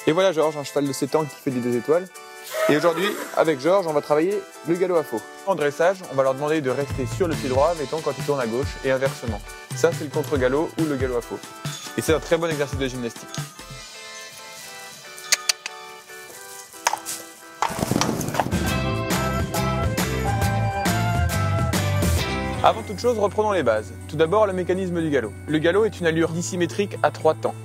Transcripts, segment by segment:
Et voilà Georges, un cheval de 7 ans qui fait des 2 étoiles. Et aujourd'hui, avec Georges, on va travailler le galop à faux. En dressage, on va leur demander de rester sur le pied droit, mettons quand ils tournent à gauche, et inversement. Ça, c'est le contre-galop ou le galop à faux. Et c'est un très bon exercice de gymnastique. Avant toute chose, reprenons les bases. Tout d'abord, le mécanisme du galop. Le galop est une allure dissymétrique à 3 temps.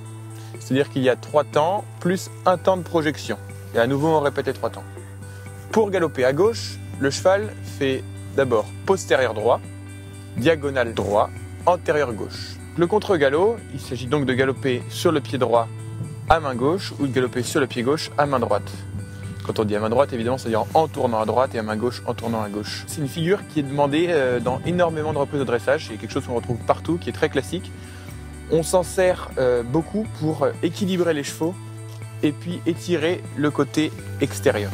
C'est-à-dire qu'il y a 3 temps plus un temps de projection. Et à nouveau, on répète les 3 temps. Pour galoper à gauche, le cheval fait d'abord postérieur droit, diagonale droit, antérieur gauche. Le contre-galop, il s'agit donc de galoper sur le pied droit à main gauche ou de galoper sur le pied gauche à main droite. Quand on dit à main droite, évidemment, c'est-à-dire en tournant à droite et à main gauche en tournant à gauche. C'est une figure qui est demandée dans énormément de reprises de dressage. C'est quelque chose qu'on retrouve partout, qui est très classique. On s'en sert beaucoup pour équilibrer les chevaux et puis étirer le côté extérieur.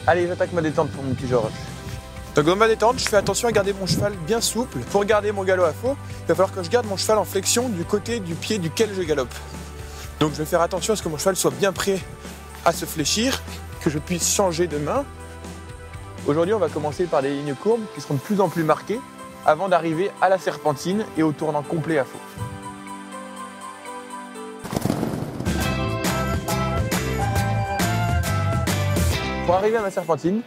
Allez, j'attaque ma détente pour mon petit Georges. Donc dans ma détente, je fais attention à garder mon cheval bien souple. Pour garder mon galop à faux, il va falloir que je garde mon cheval en flexion du côté du pied duquel je galope. Donc je vais faire attention à ce que mon cheval soit bien prêt à se fléchir, que je puisse changer de main. Aujourd'hui, on va commencer par des lignes courbes qui seront de plus en plus marquées avant d'arriver à la serpentine et au tournant complet à faux. Pour arriver à ma serpentine,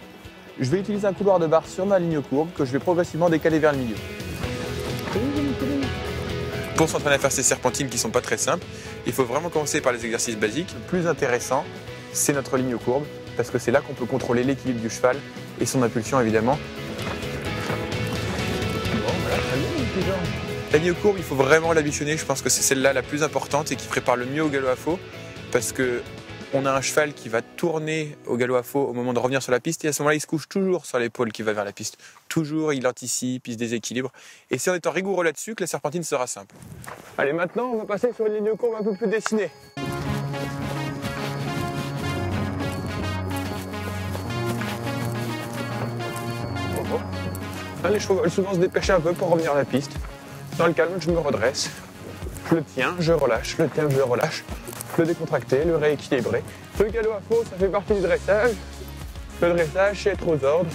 je vais utiliser un couloir de barre sur ma ligne courbe que je vais progressivement décaler vers le milieu. Pour s'entraîner à faire ces serpentines qui ne sont pas très simples, il faut vraiment commencer par les exercices basiques. Le plus intéressant, c'est notre ligne courbe, parce que c'est là qu'on peut contrôler l'équilibre du cheval et son impulsion évidemment. La ligne courbe, il faut vraiment la bichonner, je pense que c'est celle-là la plus importante et qui prépare le mieux au galop à faux, parce que on a un cheval qui va tourner au galop à faux au moment de revenir sur la piste et à ce moment-là, il se couche toujours sur l'épaule qui va vers la piste. Toujours, il anticipe, il se déséquilibre. Et c'est en étant rigoureux là-dessus que la serpentine sera simple. Allez, maintenant, on va passer sur une ligne courbe un peu plus dessinée. Les chevaux veulent souvent se dépêcher un peu pour revenir à la piste. Dans le calme, je me redresse. Je le tiens, je relâche, le tiens, je le relâche. Le décontracter, le rééquilibrer. Le galop à faux, ça fait partie du dressage. Le dressage, c'est être aux ordres,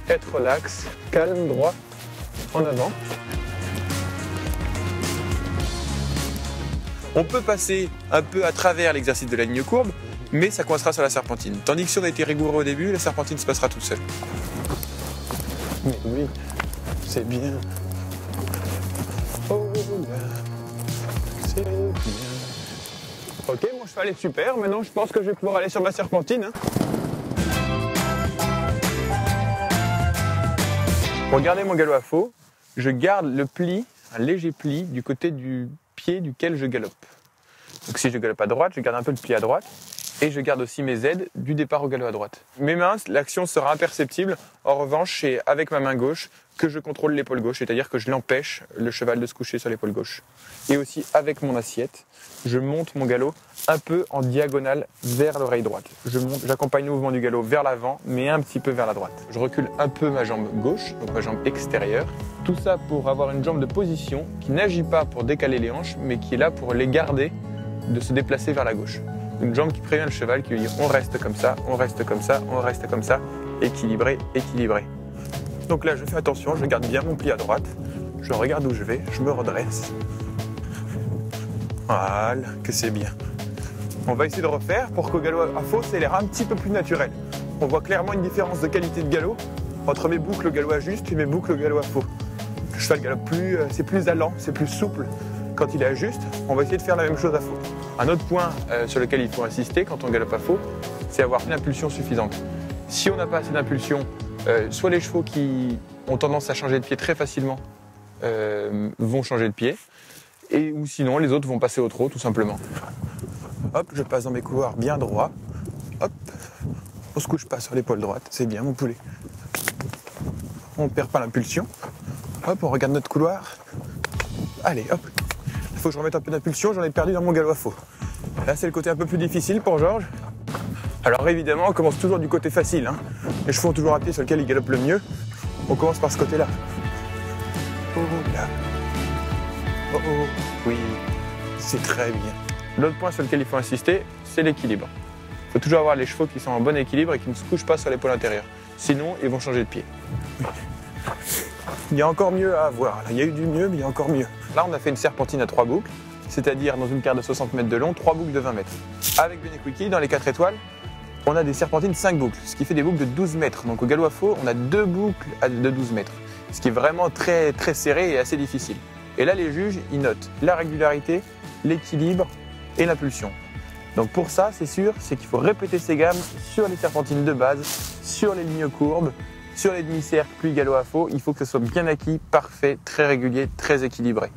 être relax, calme, droit, en avant. On peut passer un peu à travers l'exercice de la ligne courbe, mais ça coincera sur la serpentine. Tandis que si on a été rigoureux au début, la serpentine se passera toute seule. Mais oui, c'est bien. Oh là, c'est bien. Ok, mon cheval est super. Maintenant, je pense que je vais pouvoir aller sur ma serpentine. Pour garder mon galop à faux, je garde le pli, un léger pli, du côté du pied duquel je galope. Donc si je galope à droite, je garde un peu le pli à droite. Et je garde aussi mes aides du départ au galop à droite. Mes mains, l'action sera imperceptible. En revanche, c'est avec ma main gauche que je contrôle l'épaule gauche, c'est-à-dire que je l'empêche, le cheval, de se coucher sur l'épaule gauche. Et aussi avec mon assiette, je monte mon galop un peu en diagonale vers l'oreille droite. J'accompagne le mouvement du galop vers l'avant, mais un petit peu vers la droite. Je recule un peu ma jambe gauche, donc ma jambe extérieure. Tout ça pour avoir une jambe de position qui n'agit pas pour décaler les hanches, mais qui est là pour les garder de se déplacer vers la gauche. Une jambe qui prévient le cheval, qui lui dit on reste comme ça, on reste comme ça, on reste comme ça, équilibré, équilibré. Donc là je fais attention, je garde bien mon pli à droite, je regarde où je vais, je me redresse. Voilà, que c'est bien. On va essayer de refaire pour qu'au galop à faux, ça ait l'air un petit peu plus naturel. On voit clairement une différence de qualité de galop entre mes boucles au galop à juste et mes boucles au galop à faux. Le cheval galope plus, c'est plus allant, c'est plus souple. Quand il est à juste, on va essayer de faire la même chose à faux. Un autre point sur lequel il faut insister quand on galope à faux, c'est avoir une impulsion suffisante. Si on n'a pas assez d'impulsion, soit les chevaux qui ont tendance à changer de pied très facilement vont changer de pied, ou sinon les autres vont passer au trot tout simplement. Hop, je passe dans mes couloirs bien droits. Hop, on se couche pas sur l'épaule droite, c'est bien mon poulet. On ne perd pas l'impulsion. Hop, on regarde notre couloir. Allez, hop. Il faut que je remette un peu d'impulsion, j'en ai perdu dans mon galop à faux. Là, c'est le côté un peu plus difficile pour Georges. Alors évidemment, on commence toujours du côté facile. Les chevaux ont toujours un pied sur lequel ils galopent le mieux. On commence par ce côté-là. Oh là. Oh oh, oui, c'est très bien. L'autre point sur lequel il faut insister, c'est l'équilibre. Il faut toujours avoir les chevaux qui sont en bon équilibre et qui ne se couchent pas sur l'épaule intérieure. Sinon, ils vont changer de pied. Il y a encore mieux à avoir. Il y a eu du mieux, mais il y a encore mieux. Là, on a fait une serpentine à 3 boucles, c'est-à-dire dans une carte de 60 mètres de long, 3 boucles de 20 mètres. Avec Benequickie, dans les 4 étoiles, on a des serpentines 5 boucles, ce qui fait des boucles de 12 mètres. Donc au galop à faux, on a 2 boucles de 12 mètres, ce qui est vraiment très, très serré et assez difficile. Et là, les juges, ils notent la régularité, l'équilibre et l'impulsion. Donc pour ça, c'est sûr, c'est qu'il faut répéter ces gammes sur les serpentines de base, sur les lignes courbes, sur les demi-cercles, puis galop à faux. Il faut que ce soit bien acquis, parfait, très régulier, très équilibré.